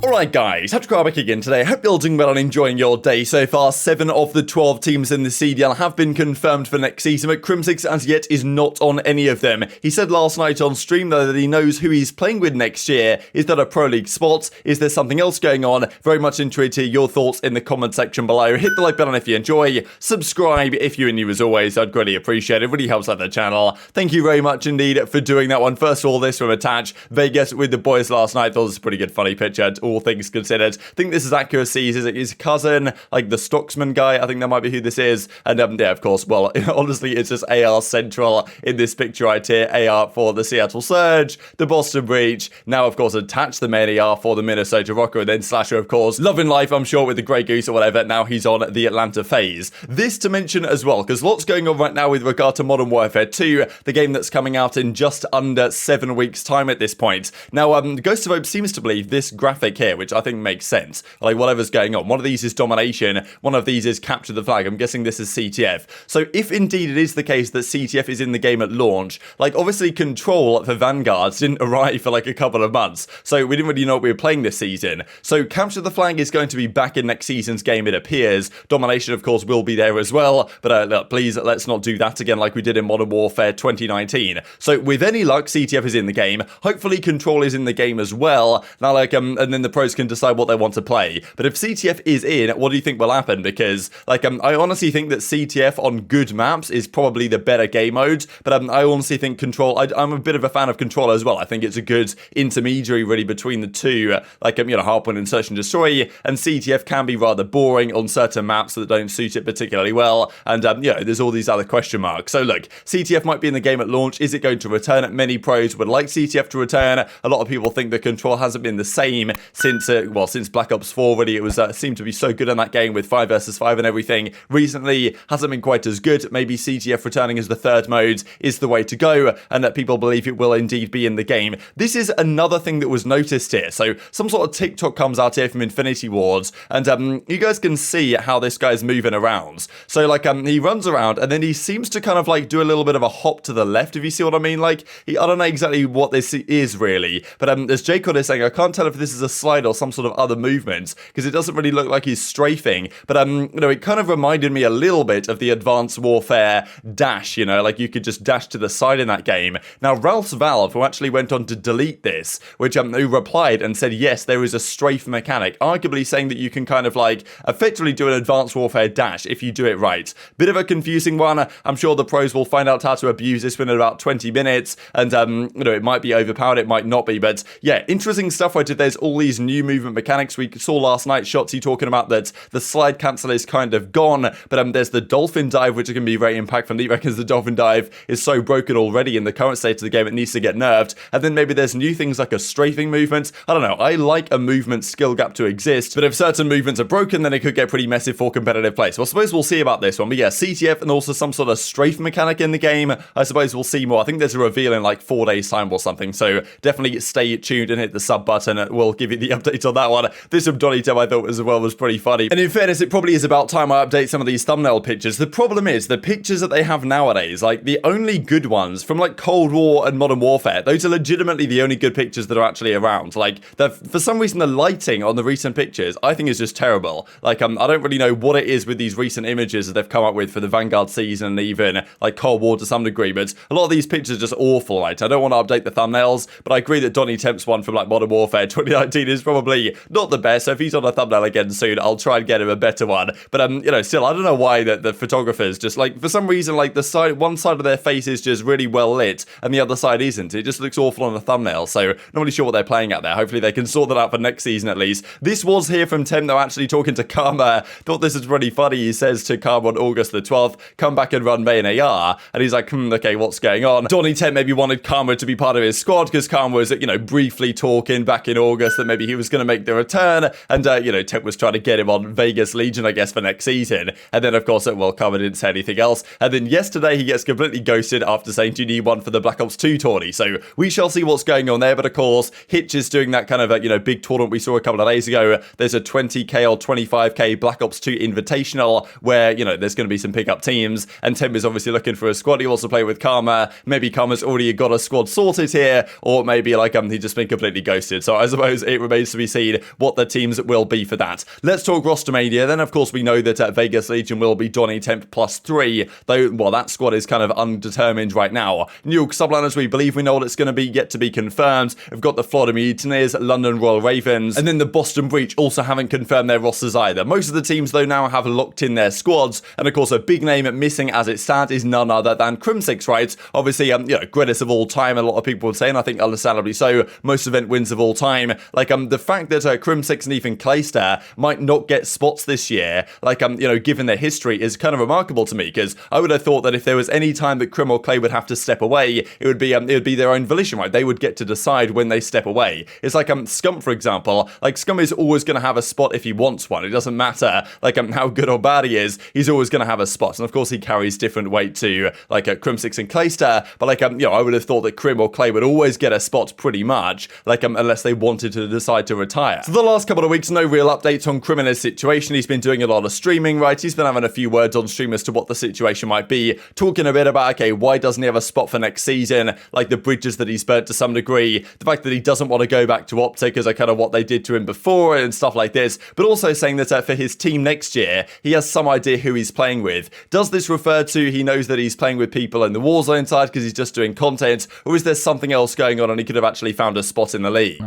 Alright guys, TacticalRab back again today. Hope you're all doing well and enjoying your day so far. 7 of the 12 teams in the CDL have been confirmed for next season, but Crimsix as yet is not on any of them. He said last night on stream though that he knows who he's playing with next year. Is that a Pro League spot? Is there something else going on? Very much interested to hear your thoughts in the comment section below. Hit the like button if you enjoy. Subscribe if you're new as always. I'd greatly appreciate it. It really helps out the channel. Thank you very much indeed for doing that one. First of all, this from Attach. Vegas with the boys last night. Thought it was a pretty good funny picture. All things considered. I think this is Accuracy's, is it his cousin, like the Stocksman guy, I think that might be who this is, and yeah, of course, well, honestly, it's just AR Central in this picture right here, AR for the Seattle Surge, the Boston Breach, now, of course, Attach the main AR for the Minnesota Rokkr, and then Slasher, of course, loving life, I'm sure, with the Grey Goose or whatever, now he's on the Atlanta FaZe. This to mention as well, because lots going on right now with regard to Modern Warfare 2, the game that's coming out in just under 7 weeks' time at this point. Now, Ghost of Hope seems to believe this graphic here, which I think makes sense. Like, whatever's going on. One of these is domination. One of these is capture the flag. I'm guessing this is CTF. So if indeed it is the case that CTF is in the game at launch, like, obviously Control for Vanguards didn't arrive for like a couple of months. So we didn't really know what we were playing this season. So capture the flag is going to be back in next season's game, it appears. Domination, of course, will be there as well. But look, please, let's not do that again like we did in Modern Warfare 2019. So with any luck, CTF is in the game. Hopefully Control is in the game as well. Now, like, and then the pros can decide what they want to play. But if CTF is in, what do you think will happen? Because, like, I honestly think that CTF on good maps is probably the better game mode. But I honestly think Control, I'm a bit of a fan of Control as well. I think it's a good intermediary, really, between the two. Like, you know, Hardpoint and Search and Destroy. And CTF can be rather boring on certain maps that don't suit it particularly well. And, you know, there's all these other question marks. So, look, CTF might be in the game at launch. Is it going to return? Many pros would like CTF to return. A lot of people think that Control hasn't been the same since, well, since Black Ops 4, really. It was seemed to be so good in that game with 5 versus 5 and everything. Recently, hasn't been quite as good. Maybe CTF returning as the third mode is the way to go, and that people believe it will indeed be in the game. This is another thing that was noticed here. So, some sort of TikTok comes out here from Infinity Wards, and you guys can see how this guy's moving around. So, like, he runs around, and then he seems to kind of, like, do a little bit of a hop to the left, if you see what I mean. Like, I don't know exactly what this is, really, but as Jacob is saying, I can't tell if this is a slide or some sort of other movement, because it doesn't really look like he's strafing, but you know, it kind of reminded me a little bit of the Advanced Warfare dash, you know, like you could just dash to the side in that game. Now, Ralph's Valve, who actually went on to delete this, which who replied and said, yes, there is a strafe mechanic, arguably saying that you can kind of like effectively do an Advanced Warfare dash if you do it right. Bit of a confusing one. I'm sure the pros will find out how to abuse this within about 20 minutes, and you know, it might be overpowered, it might not be, but yeah, interesting stuff right. There's all these new movement mechanics. We saw last night Shotzzy talking about that the slide cancel is kind of gone, but there's the dolphin dive, which can be very impactful. He reckons the dolphin dive is so broken already in the current state of the game, it needs to get nerfed. And then maybe there's new things like a strafing movement. I don't know, I like a movement skill gap to exist, but if certain movements are broken, then it could get pretty messy for competitive play. So I suppose we'll see about this one. But yeah, CTF and also some sort of strafe mechanic in the game. I suppose we'll see more. I think there's a reveal in like 4 days time or something, so definitely stay tuned and hit the sub button. We'll give you the update on that one. This from Donito I thought as well was pretty funny. And in fairness, it probably is about time I update some of these thumbnail pictures. The problem is the pictures that they have nowadays, like the only good ones from like Cold War and Modern Warfare, those are legitimately the only good pictures that are actually around. Like, for some reason, the lighting on the recent pictures, I think is just terrible. Like, I don't really know what it is with these recent images that they've come up with for the Vanguard season and even like Cold War to some degree, but a lot of these pictures are just awful, right? I don't want to update the thumbnails, but I agree that Donny Temp's one from like Modern Warfare 2019 is probably not the best, so if he's on a thumbnail again soon, I'll try and get him a better one. But you know, still, I don't know why the photographers just like, for some reason, like the side, one side of their face is just really well lit and the other side isn't. It just looks awful on a thumbnail, so not really sure what they're playing at there. Hopefully they can sort that out for next season at least. This was here from Tem though, actually talking to Karma. Thought this was really funny. He says to Karma on August the 12th, come back and run main AR, and he's like, okay, what's going on? Donny Tem maybe wanted Karma to be part of his squad because Karma was, you know, briefly talking back in August that maybe he was going to make the return, and you know, Tem was trying to get him on Vegas Legion, I guess, for next season. And then of course, well, Karma didn't say anything else. And then yesterday he gets completely ghosted after saying, do you need one for the Black Ops 2 tourney? So we shall see what's going on there. But of course, Hitch is doing that kind of, you know, big tournament we saw a couple of days ago. There's a 20k or 25k Black Ops 2 invitational where, you know, there's going to be some pickup teams, and Tim is obviously looking for a squad. He wants to play with Karma. Maybe Karma's already got a squad sorted here, or maybe like he's just been completely ghosted. So I suppose it remains to be seen what the teams will be for that. Let's talk Rostermania. Then, of course, we know that Vegas Legion will be Donny Temp +3, though, well, that squad is kind of undetermined right now. New York Subliners, we believe we know what it's going to be, yet to be confirmed. We've got the Florida Mutineers, London Royal Ravens, and then the Boston Breach also haven't confirmed their rosters either. Most of the teams, though, now have locked in their squads, and of course, a big name missing as it stands is none other than Crimsix, right? Obviously, you know, greatest of all time, a lot of people would say, and I think understandably so, most event wins of all time. Like, the fact that Crimsix and even Clayster might not get spots this year, like, you know, given their history, is kind of remarkable to me, because I would have thought that if there was any time that Crim or Clay would have to step away, it would be their own volition, right? They would get to decide when they step away. It's like Scump, for example. Like, Scump is always going to have a spot if he wants one. It doesn't matter like how good or bad he is. He's always going to have a spot, and of course he carries different weight to like Crimsix and Clayster. But like you know, I would have thought that Crim or Clay would always get a spot pretty much, like unless they wanted to decide to retire. So the last couple of weeks, no real updates on Crim and his situation. He's been doing a lot of streaming, right? He's been having a few words on stream as to what the situation might be, talking a bit about, okay, why doesn't he have a spot for next season, like the bridges that he's burnt to some degree, the fact that he doesn't want to go back to OpTic as a kind of what they did to him before and stuff like this, but also saying that for his team next year, he has some idea who he's playing with. Does this refer to he knows that he's playing with people in the Warzone side because he's just doing content, or is there something else going on and he could have actually found a spot in the league?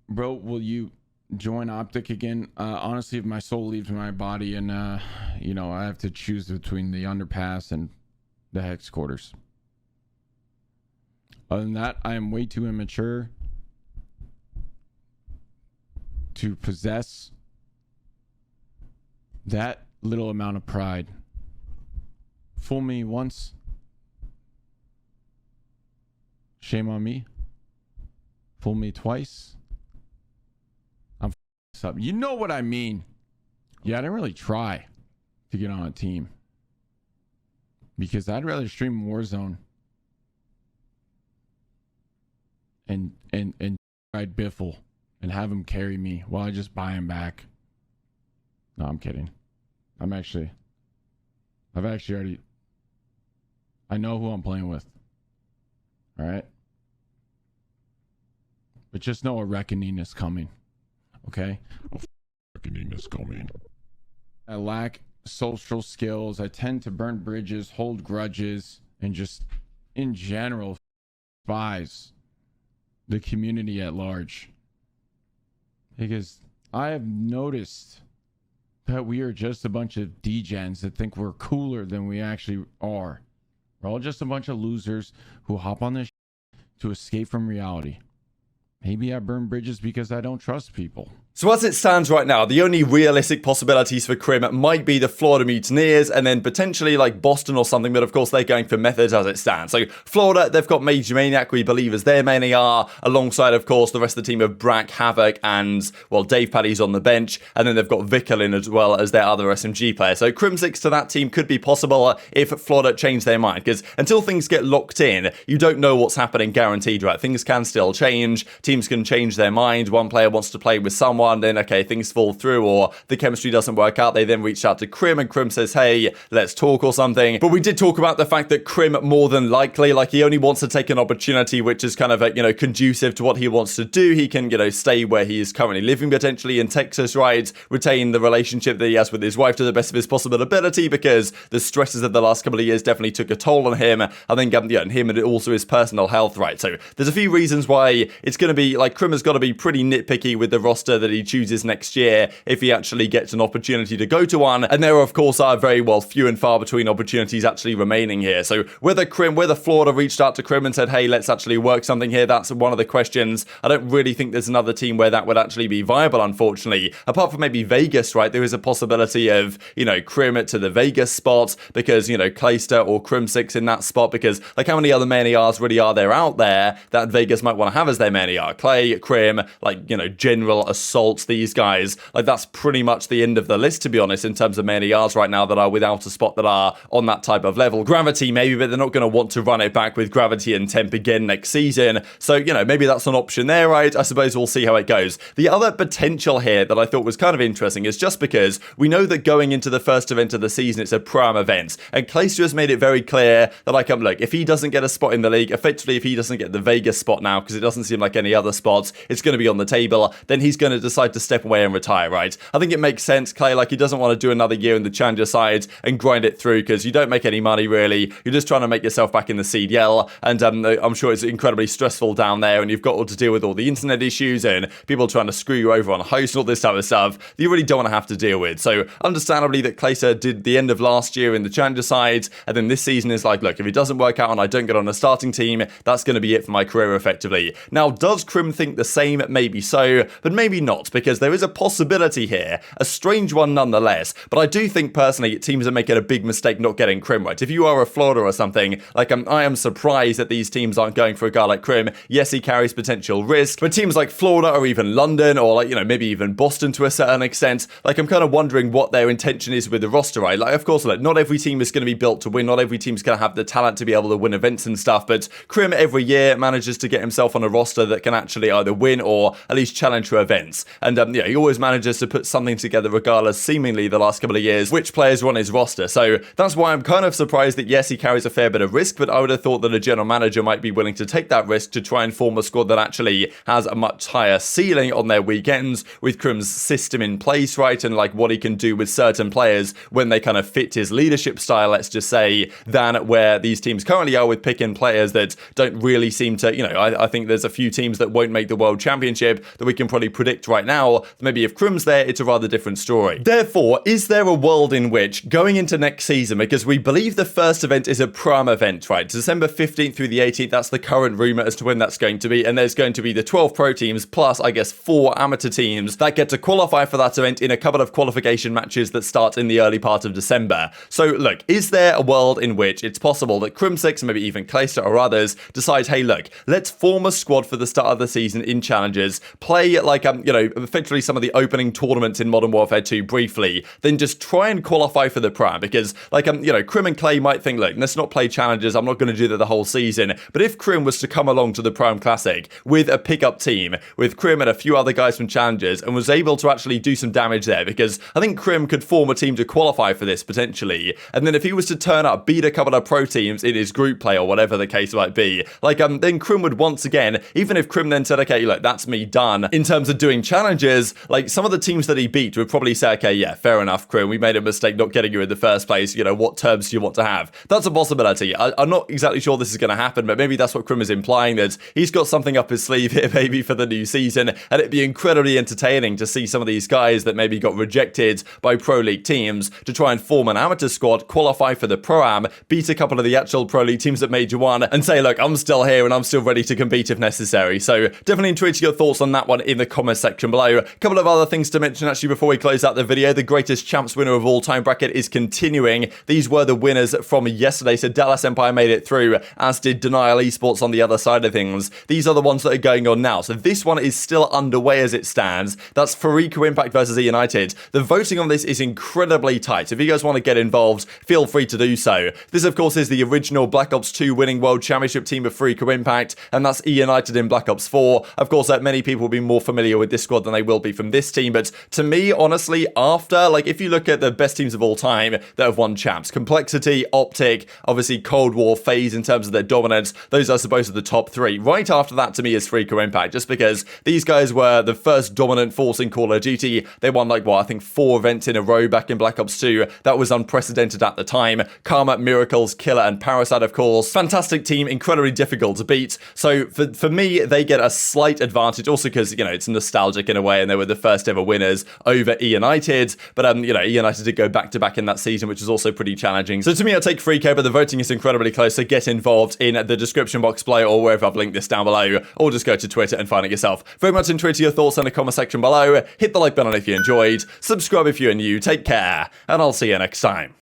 Bro, will you join OpTic again? Honestly, if my soul leaves my body and, you know, I have to choose between the underpass and the hex quarters. Other than that, I am way too immature to possess that little amount of pride. Fool me once, shame on me. Fool me twice, I'm up. You know what I mean? Yeah, I didn't really try to get on a team because I'd rather stream Warzone and ride Biffle and have him carry me while I just buy him back. No, I'm kidding. I've actually already, I know who I'm playing with. All right. But just know a reckoning is coming. Okay? A reckoning is coming. I lack social skills. I tend to burn bridges, hold grudges, and just in general despise the community at large. Because I have noticed that we are just a bunch of degens that think we're cooler than we actually are. We're all just a bunch of losers who hop on this to escape from reality. Maybe I burn bridges because I don't trust people. So as it stands right now, the only realistic possibilities for Crim might be the Florida Mutineers and then potentially like Boston or something, but of course they're going for methods as it stands. So Florida, they've got Major Maniac, we believe, as their main AR, alongside of course the rest of the team of Brack, Havoc, and well, Dave Paddy's on the bench, and then they've got Vikul in as well as their other SMG player. So Crimsix to that team could be possible if Florida change their mind, because until things get locked in, you don't know what's happening guaranteed, right? Things can still change, teams can change their mind, one player wants to play with someone, then okay, things fall through or the chemistry doesn't work out, they then reach out to Crim and Crim says, hey, let's talk or something. But we did talk about the fact that Crim more than likely, like he only wants to take an opportunity which is kind of, you know, conducive to what he wants to do. He can, you know, stay where he is currently living, potentially in Texas, right? Retain the relationship that he has with his wife to the best of his possible ability, because the stresses of the last couple of years definitely took a toll on him. I think, yeah, and him and also his personal health, right? So there's a few reasons why it's going to be, like, Crim has got to be pretty nitpicky with the roster that he chooses next year if he actually gets an opportunity to go to one. And there, of course, are very well few and far between opportunities actually remaining here. So whether Florida reached out to Crim and said, hey, let's actually work something here, that's one of the questions. I don't really think there's another team where that would actually be viable, unfortunately. Apart from maybe Vegas, right? There is a possibility of, you know, Crim to the Vegas spot because, you know, Clayster or Crimsix in that spot, because like how many other main ARs really are there out there that Vegas might want to have as their main AR? Clay, Crim, like, you know, general assault Salts, these guys, like that's pretty much the end of the list, to be honest, in terms of many yards right now that are without a spot that are on that type of level. Gravity maybe, but they're not going to want to run it back with Gravity and Temp again next season. So, you know, maybe that's an option there, right? I suppose we'll see how it goes. The other potential here that I thought was kind of interesting is just because we know that going into the first event of the season, it's a Pro-Am event, and Clayster has made it very clear that, like, look, if he doesn't get a spot in the league, effectively if he doesn't get the Vegas spot now, because it doesn't seem like any other spots, it's going to be on the table, then he's going to decide to step away and retire, right? I think it makes sense, Clay, like, he doesn't want to do another year in the Challenger side and grind it through, because you don't make any money, really. You're just trying to make yourself back in the CDL, and I'm sure it's incredibly stressful down there, and you've got to deal with all the internet issues and people trying to screw you over on host and all this type of stuff that you really don't want to have to deal with. So, understandably, that Clayster did the end of last year in the Challenger side, and then this season is like, look, if it doesn't work out and I don't get on a starting team, that's going to be it for my career, effectively. Now, does Crim think the same? Maybe so, but maybe not, because there is a possibility here, a strange one nonetheless, but I do think, personally, teams are making a big mistake not getting Crim right. If you are a Florida or something, like, I am surprised that these teams aren't going for a guy like Crim. Yes, he carries potential risk, but teams like Florida or even London, or, like, you know, maybe even Boston to a certain extent, like, I'm kind of wondering what their intention is with the roster, right? Like, of course, like, not every team is going to be built to win, not every team's going to have the talent to be able to win events and stuff, but Crim every year manages to get himself on a roster that can actually either win or at least challenge for events, and yeah, he always manages to put something together regardless, seemingly the last couple of years, which players are on his roster. So that's why I'm kind of surprised that, yes, he carries a fair bit of risk, but I would have thought that a general manager might be willing to take that risk to try and form a squad that actually has a much higher ceiling on their weekends, with Crim's system in place, right, and like what he can do with certain players when they kind of fit his leadership style, let's just say, than where these teams currently are with picking players that don't really seem to, you know, I think there's a few teams that won't make the World Championship that we can probably predict right now. Maybe if Crim's there, it's a rather different story. Therefore, is there a world in which, going into next season, because we believe the first event is a Pro-Am event, right, December 15th through the 18th, that's the current rumour as to when that's going to be, and there's going to be the 12 pro teams plus, I guess, 4 amateur teams that get to qualify for that event in a couple of qualification matches that start in the early part of December. So, look, is there a world in which it's possible that Crimsix, maybe even Clayster or others, decide, hey, look, let's form a squad for the start of the season in challenges, play, like, you know, effectively some of the opening tournaments in Modern Warfare 2 briefly, then just try and qualify for the Pro-Am, because, like, you know, Crim and Clay might think, look, let's not play challenges, I'm not going to do that the whole season, but if Crim was to come along to the Pro-Am Classic with a pickup team, with Crim and a few other guys from challenges, and was able to actually do some damage there, because I think Crim could form a team to qualify for this, potentially, and then if he was to turn up, beat a couple of pro teams in his group play, or whatever the case might be, like, then Crim would once again, even if Crim then said, okay, look, that's me done, in terms of doing challenges, like, some of the teams that he beat would probably say, okay, yeah, fair enough, Crim, we made a mistake not getting you in the first place, you know, what terms do you want to have? That's a possibility. I'm not exactly sure this is going to happen, but maybe that's what Crim is implying, that he's got something up his sleeve here, maybe for the new season, and it'd be incredibly entertaining to see some of these guys that maybe got rejected by Pro League teams to try and form an amateur squad, qualify for the Pro-Am, beat a couple of the actual Pro League teams that made you one, and say, look, I'm still here and I'm still ready to compete if necessary. So definitely intrigued your thoughts on that one in the comments section below. A couple of other things to mention actually before we close out the video. The greatest champs winner of all time bracket is continuing. These were the winners from yesterday. So Dallas Empire made it through, as did Denial Esports on the other side of things. These are the ones that are going on now. So this one is still underway as it stands. That's Fariko Impact versus eUnited. The voting on this is incredibly tight. So if you guys want to get involved, feel free to do so. This, of course, is the original Black Ops 2 winning World Championship team of Fariko Impact, and that's eUnited in Black Ops 4. Of course, many people will be more familiar with this squad than they will be from this team, but to me, honestly, after, like, if you look at the best teams of all time that have won champs, Complexity, OpTic, obviously Cold War, FaZe in terms of their dominance, those I suppose are the top 3. Right after that, to me, is Fariko Impact, just because these guys were the first dominant force in Call of Duty. They won, like, what, I think 4 events in a row back in Black Ops 2. That was unprecedented at the time. Karma, Miracles, Killer, and Parasite, of course. Fantastic team, incredibly difficult to beat. So for me, they get a slight advantage, also because, you know, it's nostalgic in a way, and they were the first ever winners over eUnited. But, you know, eUnited did go back-to-back in that season, which is also pretty challenging. So to me, I'll take Fariko, but the voting is incredibly close, so get involved in the description box below, or wherever I've linked this down below, or just go to Twitter and find it yourself. Very much intrigued to your thoughts in the comment section below. Hit the like button if you enjoyed, subscribe if you're new, take care, and I'll see you next time.